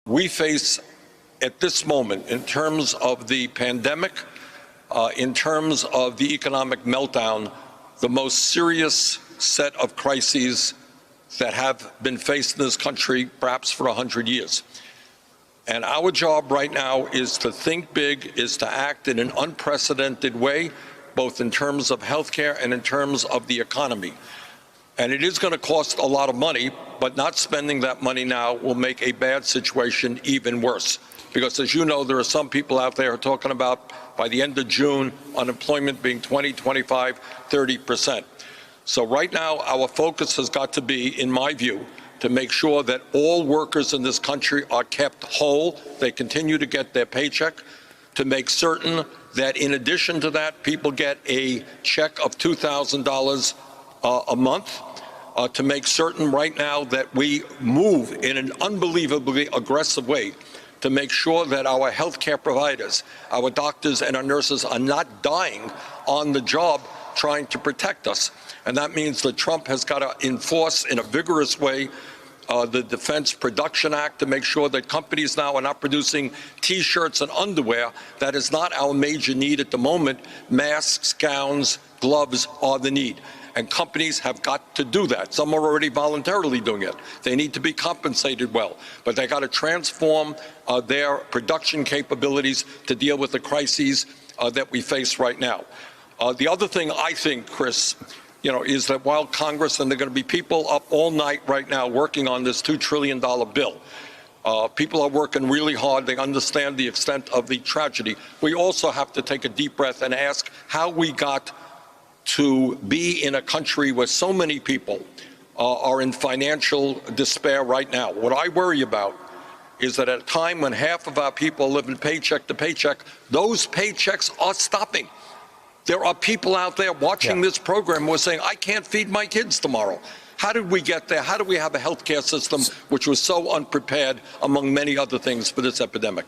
we face at this moment, in terms of the pandemic, in terms of the economic meltdown, the most serious set of crises that have been faced in this country perhaps for 100 years. And our job right now is to think big, is to act in an unprecedented way, both in terms of healthcare and in terms of the economy. And it is going to cost a lot of money, but not spending that money now will make a bad situation even worse. Because as you know, there are some people out there talking about by the end of June, unemployment being 20, 25, 30%. So right now, our focus has got to be, in my view, to make sure that all workers in this country are kept whole, they continue to get their paycheck, to make certain that in addition to that, people get a check of $2,000 a month, to make certain right now that we move in an unbelievably aggressive way to make sure that our healthcare providers, our doctors and our nurses are not dying on the job trying to protect us. And that means that Trump has got to enforce in a vigorous way the Defense Production Act to make sure that companies now are not producing T-shirts and underwear. That is not our major need at the moment. Masks, gowns, gloves are the need. And companies have got to do that. Some are already voluntarily doing it. They need to be compensated well. But they got to transform their production capabilities to deal with the crises that we face right now. The other thing I think, Chris, is that while Congress, and there are going to be people up all night right now working on this $2 trillion bill, people are working really hard. They understand the extent of the tragedy. We also have to take a deep breath and ask how we got to be in a country where so many people are in financial despair right now. What I worry about is that at a time when half of our people live in paycheck to paycheck, those paychecks are stopping. There are people out there watching this program who are saying, I can't feed my kids tomorrow. How did we get there? How do we have a healthcare system which was so unprepared, among many other things, for this epidemic?